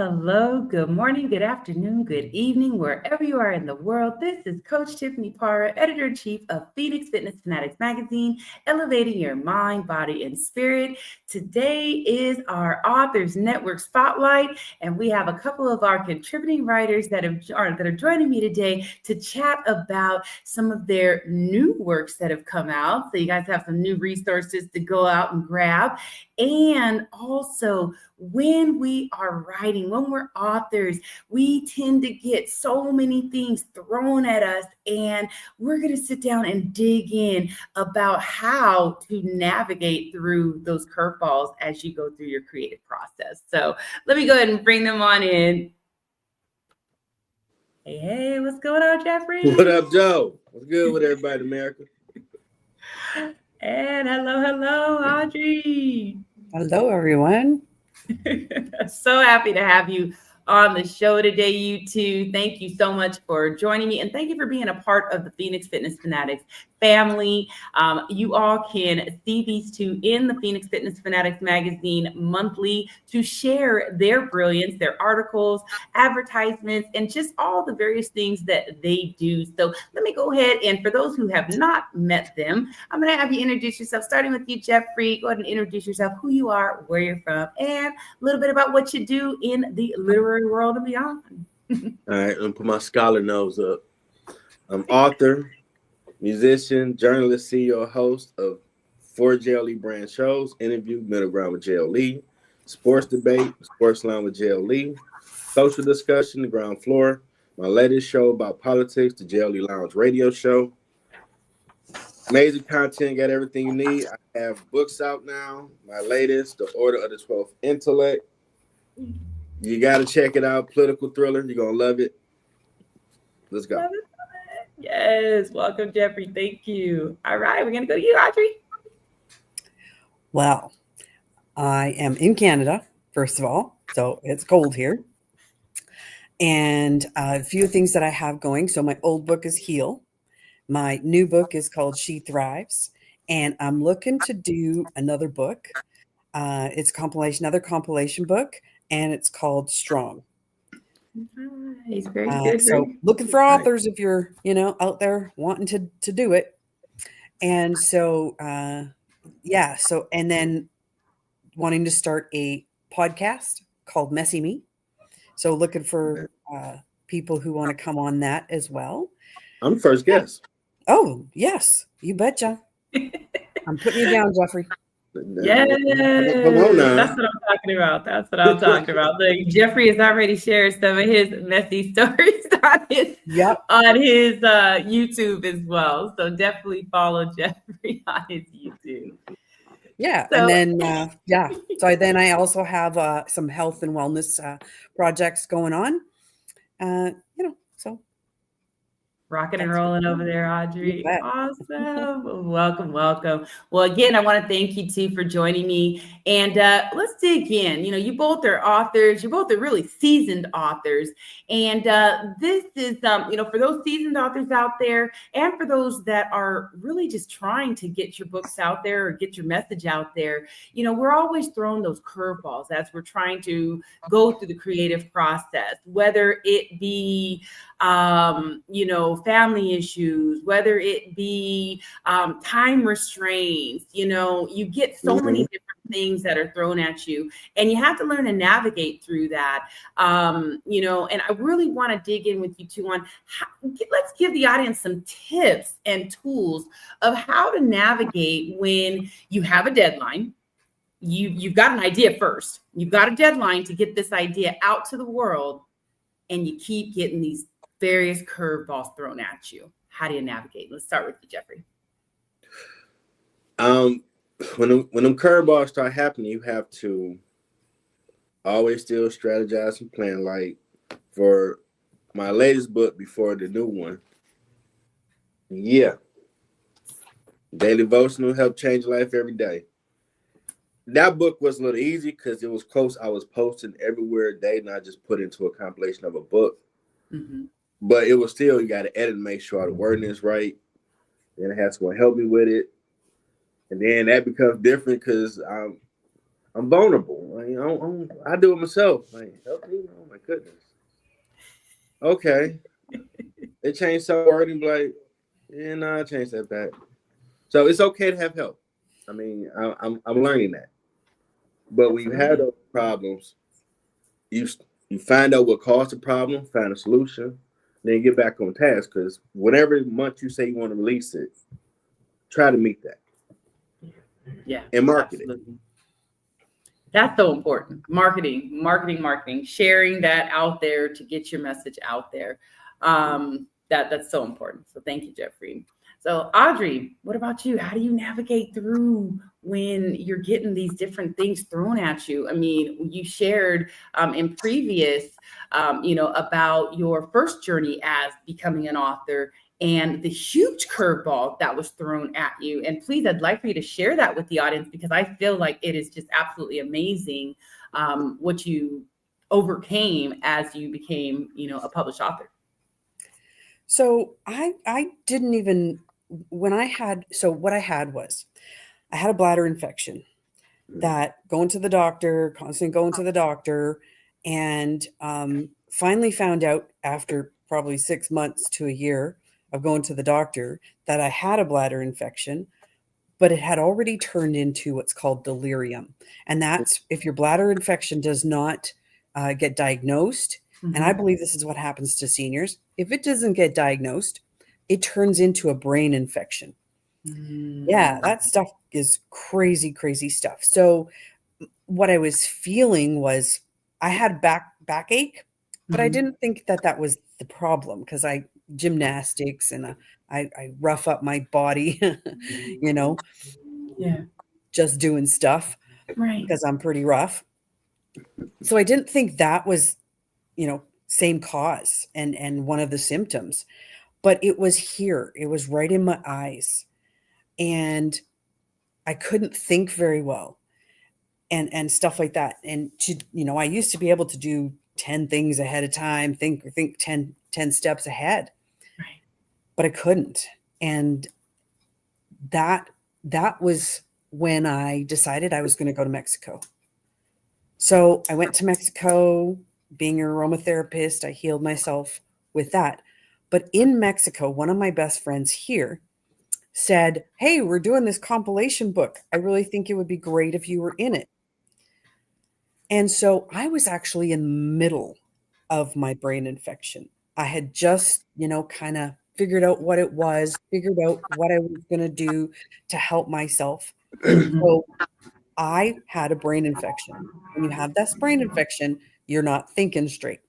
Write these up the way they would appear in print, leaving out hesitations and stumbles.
Hello, good morning, good afternoon, good evening, wherever you are in the world. This is Coach Tiffany Parra, Editor-in-Chief of Phoenix Fitness Fanatics Magazine, elevating your mind, body, and spirit. Today is our Authors Network Spotlight, and we have a couple of our contributing writers that are joining me today to chat about some of their new works that have come out. So you guys have some new resources to go out and grab. And also, when we are writing, when we're authors, we tend to get so many things thrown at us, and we're going to sit down and dig in about how to navigate through those curveballs as you go through your creative process. So let me go ahead and bring them on in. Hey, what's going on, Jeffrey? What up, Joe? What's good with everybody in America? And hello, Audrey. Hello, everyone. So happy to have you on the show today, you two. Thank you so much for joining me, and thank you for being a part of the Phoenix Fitness Fanatics family. You all can see these two in the Phoenix Fitness Fanatics magazine monthly to share their brilliance, their articles, advertisements, and just all the various things that they do. So let me go ahead, and for those who have not met them, I'm going to have you introduce yourself, starting with you, Jeffrey. Go ahead and introduce yourself, who you are, where you're from, and a little bit about what you do in the literary world and beyond. All right, I'm going to put my scholar nose up. I'm author, musician, journalist, CEO, host of 4 JLE brand shows, Interview, Middle Ground with JLE, Sports Debate, Sports Line with JLE, Social Discussion, The Ground Floor, my latest show about politics, the JLE Lounge radio show. Amazing content, got everything you need. I have books out now. My latest, The Order of the 12th Intellect. You got to check it out. Political thriller. You're going to love it. Let's go. Love it. Yes. Welcome, Jeffrey. Thank you. All right. We're going to go to you, Audrey. Well, I am in Canada, first of all, so it's cold here. And a few things that I have going. So my old book is Heal. My new book is called She Thrives. And I'm looking to do another book. It's another compilation book, and it's called Strong. Nice. Very good. So looking for authors if you're, out there wanting to do it. And so, and then wanting to start a podcast called Messy Me. So looking for people who want to come on that as well. I'm the first guest. Oh, yes. You betcha. I'm putting you down, Jeffrey. Yes, Come on now. that's what I'm talking about. That's what I'm talking about. Look, Jeffrey has already shared some of his messy stories on his YouTube as well. So definitely follow Jeffrey on his YouTube. Yeah, so, and then So then I also have some health and wellness projects going on. So. Rocking and rolling over there, Audrey. Awesome. Welcome. Well, again, I want to thank you two for joining me. And let's dig in. You both are authors. You both are really seasoned authors. And this is, for those seasoned authors out there, and for those that are really just trying to get your books out there or get your message out there, we're always throwing those curveballs as we're trying to go through the creative process, whether it be, family issues, whether it be time restraints, you get so many different things that are thrown at you, and you have to learn to navigate through that. And I really want to dig in with you two on let's give the audience some tips and tools of how to navigate when you have a deadline. You've got an idea first. You've got a deadline to get this idea out to the world, and you keep getting these various curveballs thrown at you. How do you navigate? Let's start with you, Jeffrey. When them curveballs start happening, you have to always still strategize and plan. Like for my latest book before the new one, daily devotional helped change life every day. That book was a little easy because it was close. I was posting everywhere a day, not just put into a compilation of a book. Mm-hmm. But it was still, you got to edit and make sure the wording is right. Then it has to help me with it. And then that becomes different because I'm vulnerable. I do it myself. Like, help me? Oh my goodness. Okay. They changed some wording, like, yeah, no, I changed that back. So it's okay to have help. I mean, I'm learning that. But when you have Absolutely. those problems, you you find out what caused the problem, find a solution, then get back on task. Because whatever month you say you want to release it, try to meet that Yeah, and market it. absolutely. That's so important. Marketing, sharing that out there to get your message out there. That's so important. So thank you, Jeffrey. So Audrey, what about you? How do you navigate through when you're getting these different things thrown at you? I mean, you shared in previous, about your first journey as becoming an author and the huge curveball that was thrown at you. And please, I'd like for you to share that with the audience because I feel like it is just absolutely amazing what you overcame as you became, a published author. So I didn't even when I had so what I had was I had a bladder infection that going to the doctor, constantly going to the doctor, and finally found out after probably 6 months to a year of going to the doctor that I had a bladder infection, but it had already turned into what's called delirium. And that's if your bladder infection does not get diagnosed. And I believe this is what happens to seniors. If it doesn't get diagnosed, it turns into a brain infection. Yeah, that stuff is crazy, crazy stuff. So what I was feeling was I had backache, but I didn't think that that was the problem because I gymnastics and I rough up my body, you know, Yeah. just doing stuff Right. because I'm pretty rough. So I didn't think that was, same cause and one of the symptoms, but it was here. It was right in my eyes. And I couldn't think very well and stuff like that. And I used to be able to do 10 things ahead of time, think 10 steps ahead, Right. but I couldn't. And that was when I decided I was going to go to Mexico. So I went to Mexico, being an aromatherapist, I healed myself with that. But in Mexico, one of my best friends here said, "Hey, we're doing this compilation book. I really think it would be great if you were in it." And so I was actually in the middle of my brain infection. I had just, kind of figured out what it was, figured out what I was going to do to help myself. So I had a brain infection. When you have this brain infection, you're not thinking straight.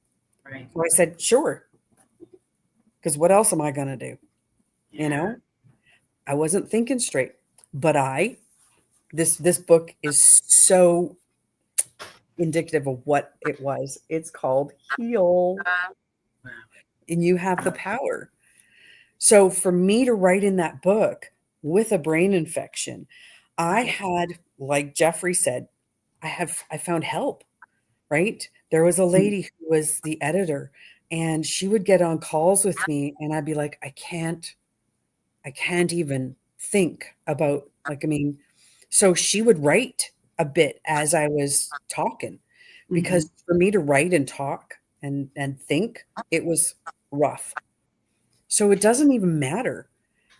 Right. So I said, sure, because what else am I going to do? I wasn't thinking straight. But this book is so indicative of what it was. It's called Heal. And you have the power. So for me to write in that book with a brain infection, I had, like Jeffrey said, I found help, right? There was a lady who was the editor and she would get on calls with me and I'd be like, I can't even think about so she would write a bit as I was talking because for me to write and talk and think, it was rough. So it doesn't even matter.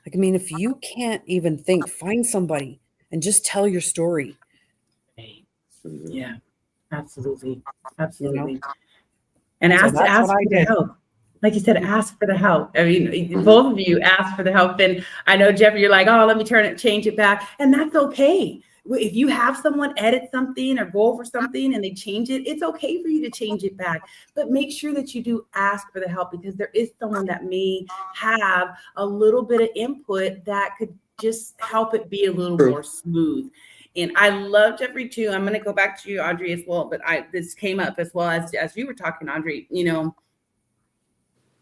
If you can't even think, find somebody and just tell your story, Right. Yeah. Absolutely. you know? Absolutely. And So ask that's what ask I for the did. help. Like you said, ask for the help. I mean, both of you ask for the help. And I know, Jeffrey, you're like, oh, let me change it back. And that's okay. If you have someone edit something or go over something and they change it, it's okay for you to change it back. But make sure that you do ask for the help because there is someone that may have a little bit of input that could just help it be a little more smooth. And I love Jeffrey too. I'm going to go back to you, Audrey, as well. But this came up as well as you were talking, Audrey.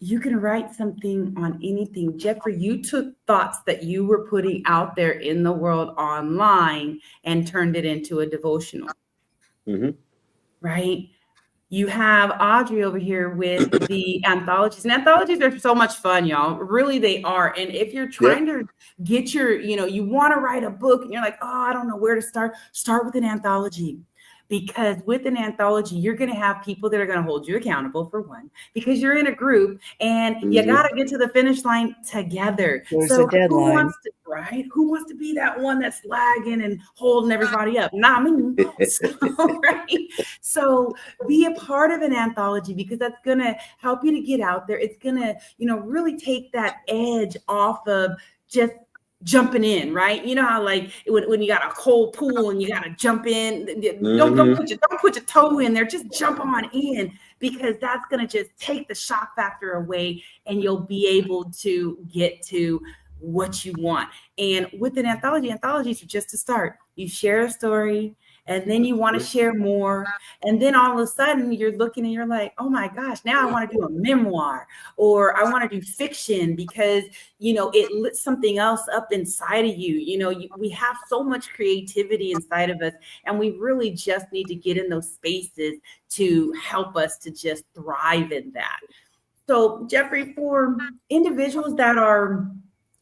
You can write something on anything. Jeffrey, you took thoughts that you were putting out there in the world online and turned it into a devotional, right? You have Audrey over here with the anthologies. And anthologies are so much fun, y'all. Really, they are. And if you're trying to get you want to write a book and you're like, oh, I don't know where to start with an anthology. because with an anthology, you're going to have people that are going to hold you accountable, for one, because you're in a group and you got to get to the finish line together. There's So a deadline. who wants to be that one that's lagging and holding everybody up? Not me. So, right? So be a part of an anthology, because that's going to help you to get out there. It's going to, really take that edge off of just jumping in, right? You know how like when you got a cold pool and you got to jump in, don't put your toe in there, just jump on in, because that's going to just take the shock factor away and you'll be able to get to what you want. And with an anthologies are just to start. You share a story, and then you want to share more. And then all of a sudden you're looking and you're like, oh my gosh, now I want to do a memoir, or I want to do fiction, because, it lit something else up inside of you. We have so much creativity inside of us, and we really just need to get in those spaces to help us to just thrive in that. So Jeffrey, for individuals that are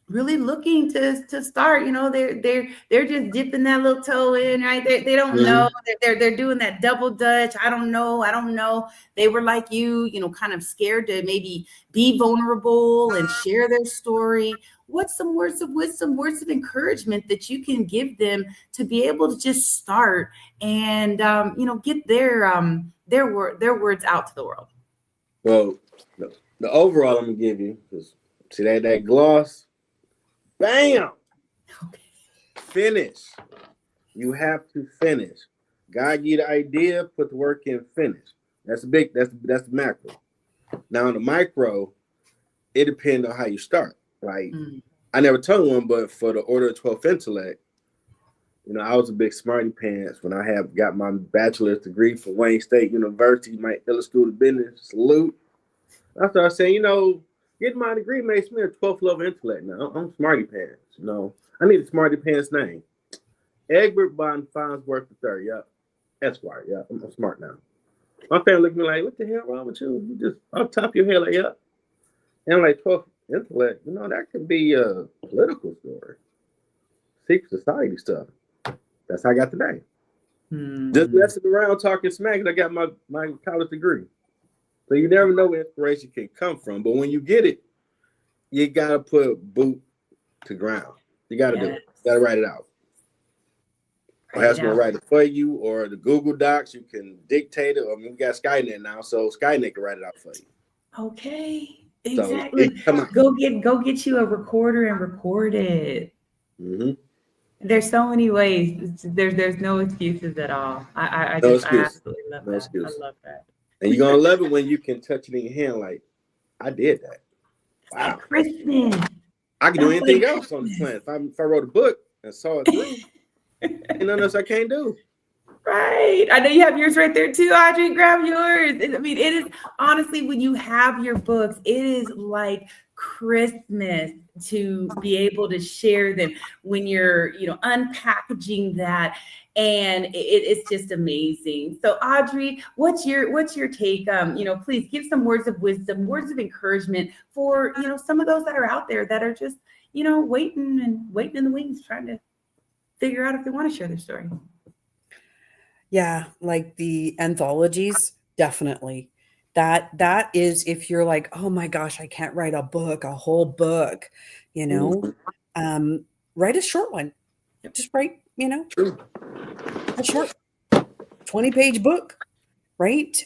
really looking to start, they're just dipping that little toe in, right? They don't know, they're doing that double dutch. I don't know. They were like you, kind of scared to maybe be vulnerable and share their story. What's some words of wisdom, words of encouragement that you can give them to be able to just start and get their words out to the world? Well, the overall I'm gonna give you, because see that gloss. Bam! Okay. Finish. You have to finish. God give you the idea, put the work in, finish. That's the macro. Now on the micro, it depends on how you start. Like I never told one, but for the Order of 12th Intellect, I was a big smarty pants when I got my bachelor's degree from Wayne State University, my Illa School of Business. Salute. I started saying, getting my degree makes me a 12th level intellect now. I'm smarty pants. I need a smarty pants name. Egbert von Farnsworth III. Yep. Esquire. Yeah, I'm smart now. My family looked at me like, what the hell wrong with you? You just off top of your head like, yep. And I'm like, 12th intellect, that could be a political story. Secret society stuff. That's how I got the name. Just messing around talking smack, I got my college degree. So you never know where inspiration can come from. But when you get it, you got to put boot to ground. You got to do it. You got to write it out. Or have someone write it for you, or the Google Docs, you can dictate it. We got Skynet now, so Skynet can write it out for you. Okay, exactly. So go get you a recorder and record it. Mm-hmm. There's so many ways. There's no excuses at all. I absolutely love that. Excuses. I love that. And you're gonna love it when you can touch it in your hand, like I did that. Wow, like Christmas. I can do anything else on the planet. If I wrote a book and saw it through, ain't nothing else I can't do. Right. I know you have yours right there too, Audrey. Grab yours. I mean, it is honestly, when you have your books, it is like Christmas to be able to share them when you're, unpackaging that. And it's just amazing. So Audrey, what's your take? Please give some words of wisdom, words of encouragement for, some of those that are out there that are just, waiting in the wings, trying to figure out if they want to share their story. Yeah, like the anthologies, definitely. That is, if you're like, oh my gosh, I can't write a whole book, write a short one. Just write, a short 20-page book, right?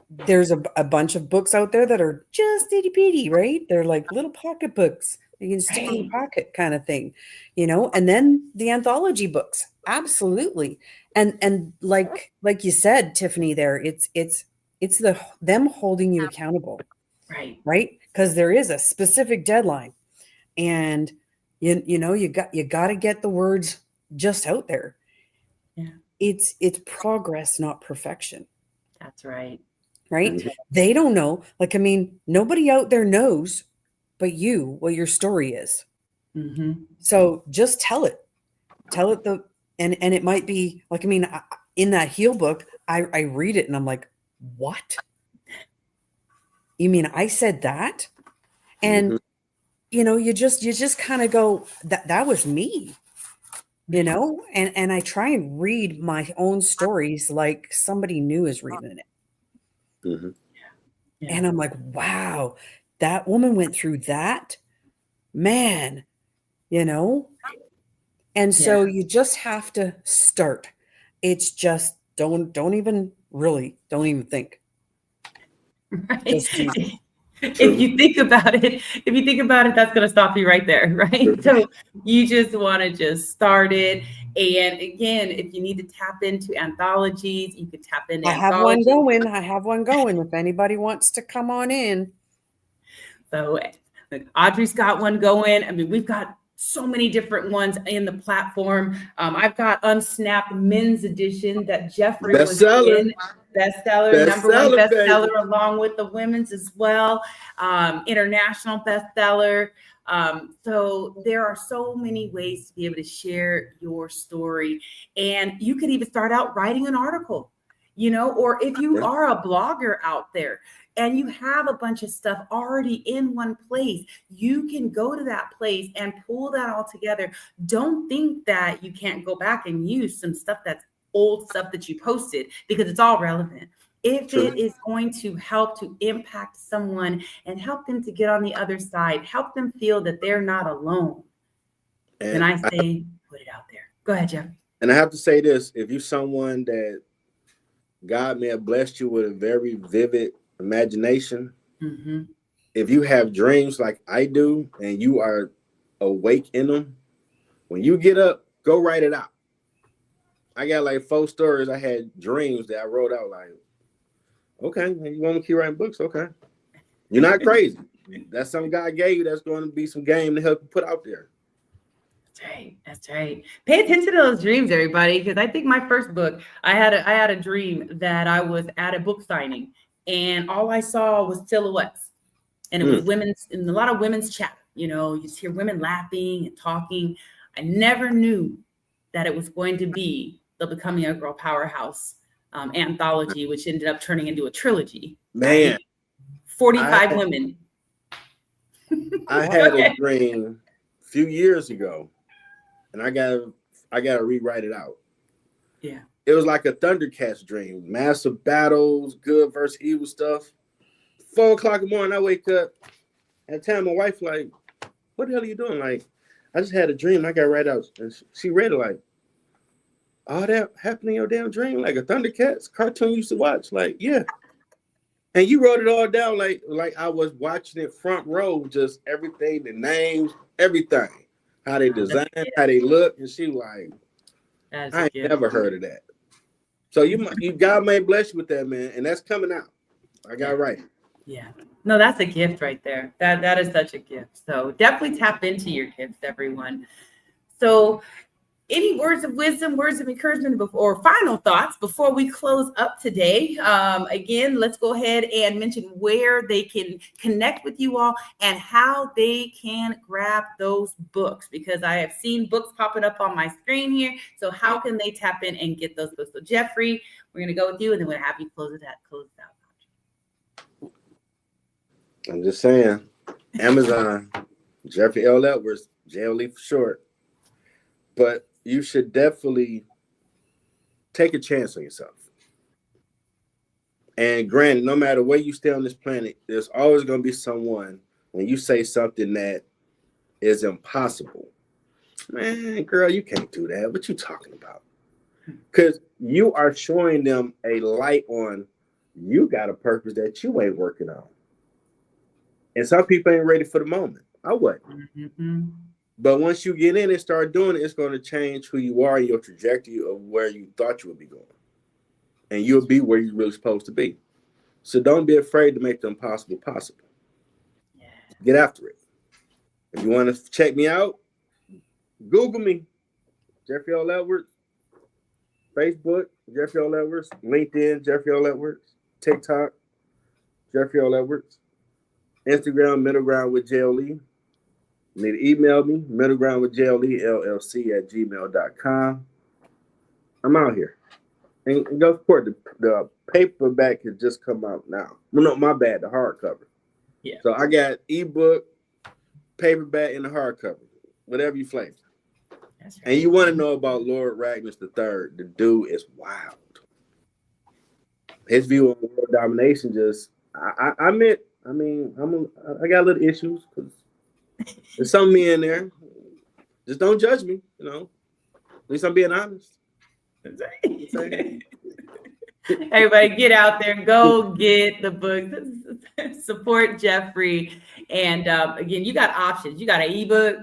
There's a bunch of books out there that are just itty bitty, right? They're like little pocket books. You can stick in your pocket kind of thing, and then the anthology books. Absolutely. And like you said, Tiffany, there, it's them holding you accountable. Right. Because there is a specific deadline, and you got to get the words just out there. Yeah. It's progress, not perfection. That's right. Right. Mm-hmm. They don't know. Nobody out there knows but you what your story is. Mm-hmm. So just tell it and it might be like, in that heal book, I read it and I'm like, what? You mean I said that? And you just kind of go, that was me. you know, and I try and read my own stories like somebody new is reading it. Mm-hmm. Yeah. And I'm like, wow, that woman went through that, man, you know? And so Yeah. you just have to start. It's just don't even think. Right. Just do. If True. you think about it, that's going to stop you right there, right? True. So you just want to just start it. And again, if you need to tap into anthologies, you can tap into I have one anthologies. going. I have one going. If anybody wants to come on in. So like, Audrey's got one going. I mean, we've got so many different ones in the platform. I've got Unsnapped Men's Edition that Jeffrey was Bestseller. in. Bestseller, number one Bestseller, bestseller, baby. along with the women's as well. International bestseller. So there are so many ways to be able to share your story. And you could even start out writing an article, or if you Yeah. are a blogger out there, and you have a bunch of stuff already in one place, you can go to that place and pull that all together. Don't think that you can't go back and use some stuff that's old stuff that you posted, because it's all relevant. If True. it is going to help to impact someone and help them to get on the other side, help them feel that they're not alone, then And I say put it out there. Go ahead, Jeff. I have to say this: if you're someone that God may have blessed you with a very vivid imagination, Mm-hmm. if you have dreams like I do and you are awake in them, when you get up, go write it out. I got like 4 stories. I had dreams that I wrote out. Like, okay, you want me to keep writing books? Okay, you're not crazy. That's something God gave you. That's going to be some game to help you put out there. That's right. That's right. Pay attention to those dreams, everybody, because I think my first book, I had a dream that I was at a book signing, and all I saw was silhouettes, and it was Mm. women's, and a lot of women's chat. You just hear women laughing and talking. I never knew that it was going to be the Becoming a Girl Powerhouse anthology, which ended up turning into a trilogy. Man, Right? I 45 women. I Go had a ahead. dream a few years ago, and I gotta rewrite it out. Yeah. It was like a Thundercats dream, massive battles, good versus evil stuff. 4 o'clock in the morning, I wake up. At the time, my wife like, "What the hell are you doing?" Like, I just had a dream. I got right out, and she read it like, "All that happened in your damn dream, like a Thundercats cartoon you used to watch." Like, yeah. And you wrote it all down like I was watching it front row, just everything, the names, everything, how they That's design, a gift. how they look, and she like, That's a I ain't gift. never heard of that. So you God may bless you with that, man, and that's coming out. I got Yeah. it right. Yeah. No, that's a gift right there. That is such a gift. So definitely tap into your gifts, everyone. So any words of wisdom, words of encouragement, or final thoughts before we close up today? Again, let's go ahead and mention where they can connect with you all and how they can grab those books, because I have seen books popping up on my screen here. So how can they tap in and get those books? So Jeffrey, we're going to go with you, and then we'll have you close it out. I'm just saying, Amazon, Jeffrey L. Edwards, JLE for short. But you should definitely take a chance on yourself. And granted, no matter where you stay on this planet, there's always going to be someone when you say something that is impossible. Man, girl, you can't do that. What you talking about? Because you are showing them a light on you got a purpose that you ain't working on. And some people ain't ready for the moment. I wasn't. Mm-hmm. But once you get in and start doing it, it's going to change who you are and your trajectory of where you thought you would be going. And you'll be where you're really supposed to be. So don't be afraid to make the impossible possible. Yeah. Get after it. If you want to check me out, Google me, Jeffrey L. Edwards. Facebook, Jeffrey L. Edwards. LinkedIn, Jeffrey L. Edwards. TikTok, Jeffrey L. Edwards. Instagram, Middle Ground with JLE. You need to email me, middlegroundwithjlellc@gmail.com. I'm out here. And go support the paperback has just come out now. Well, no, my bad, the hardcover. Yeah. So I got ebook, paperback, and the hardcover. Whatever you flavor. That's And you want to know about Lord Ragnus III? The dude is wild. His view on world domination I got little issues because there's some me in there. Just don't judge me, you know. At least I'm being honest. Everybody get out there, go get the book, support Jeffrey. And again, you got options. You got an ebook,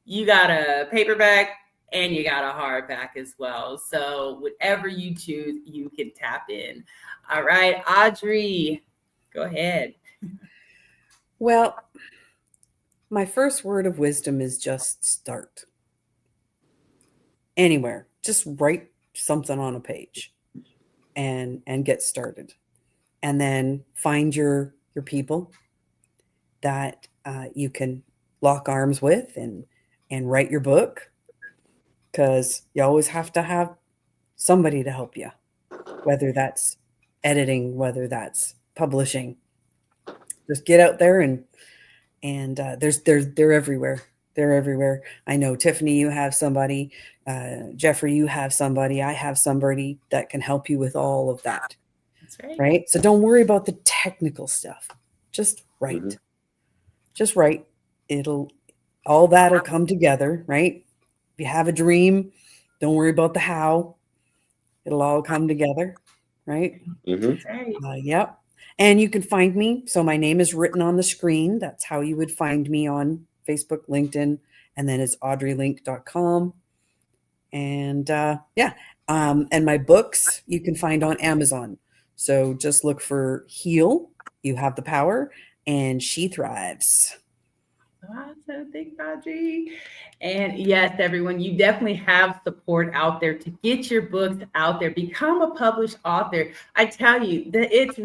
you got a paperback, and you got a hardback as well. So whatever you choose, you can tap in. All right, Audrey, go ahead. Well, my first word of wisdom is just start. Anywhere, just write something on a page and get started. And then find your people that you can lock arms with and write your book, because you always have to have somebody to help you, whether that's editing, whether that's publishing. Just get out there and they're everywhere. They're everywhere. I know, Tiffany, you have somebody. Jeffrey, you have somebody. I have somebody that can help you with all of that. That's right. Right? So don't worry about the technical stuff. Just write. Mhm. Just write. All that'll come together, right? If you have a dream, don't worry about the how. It'll all come together, right? That's right. Yep. And you can find me. So my name is written on the screen. That's how you would find me on Facebook, LinkedIn, and then it's audreylink.com. And and my books you can find on Amazon. So just look for Heal, You Have the Power, and She Thrives. Awesome. Thanks, Audrey. And yes, everyone, you definitely have support out there to get your books out there. Become a published author. I tell you that it's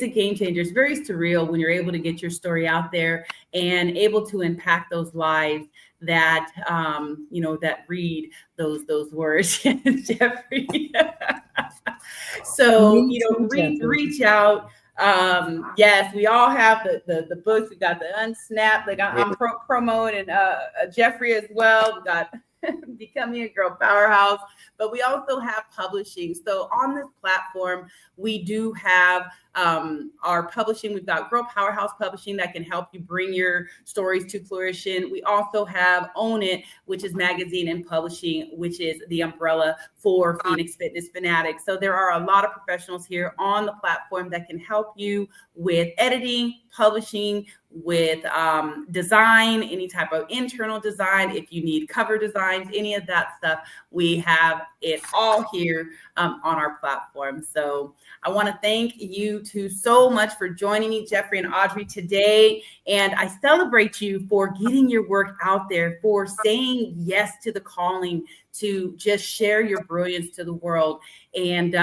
a game changer. It's very surreal when you're able to get your story out there and able to impact those lives that that read those words. Jeffrey. So reach out. Yes, we all have the books. We got the Unsnap, like I'm promoting Jeffrey as well. We got Becoming a Girl Powerhouse, but we also have publishing. So on this platform, we do have our publishing. We've got Girl Powerhouse Publishing that can help you bring your stories to fruition. We also have Own It, which is magazine and publishing, which is the umbrella for Phoenix Fitness Fanatics. So there are a lot of professionals here on the platform that can help you with editing, publishing, with design, any type of internal design. If you need cover designs, any of that stuff, we have it all here on our platform. So I want to thank you two so much for joining me, Jeffrey and Audrey, today. And I celebrate you for getting your work out there, for saying yes to the calling to just share your brilliance to the world. And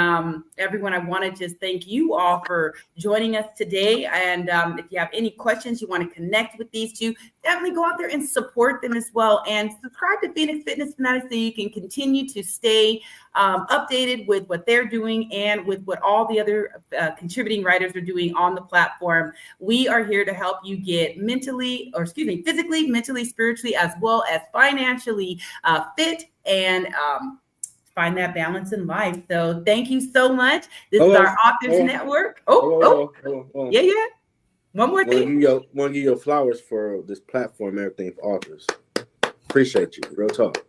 everyone, I want to just thank you all for joining us today. And if you have any questions, you want to connect with these two, definitely go out there and support them as well. And subscribe to Phoenix Fitness Fanatics so you can continue to stay updated with what they're doing and with what all the other contributing writers are doing on the platform. We are here to help you get physically, mentally, spiritually, as well as financially fit and find that balance in life. So thank you so much. This is our Authors Network. Yeah. One more thing. Want to give you flowers for this platform, everything for authors. Appreciate you. Real talk.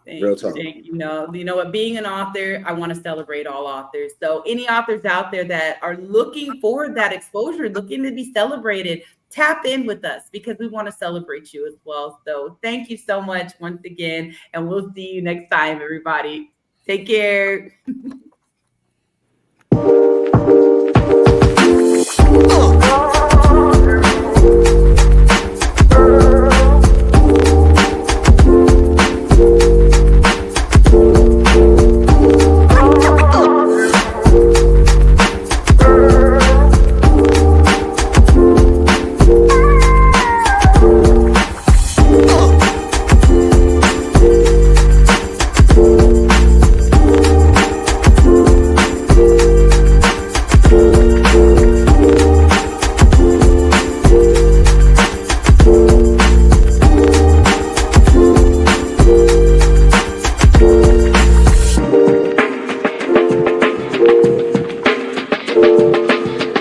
Real talk. You know what? Being an author, I want to celebrate all authors. So any authors out there that are looking for that exposure, looking to be celebrated, tap in with us because we want to celebrate you as well. So thank you so much once again, and we'll see you next time, everybody. Take care.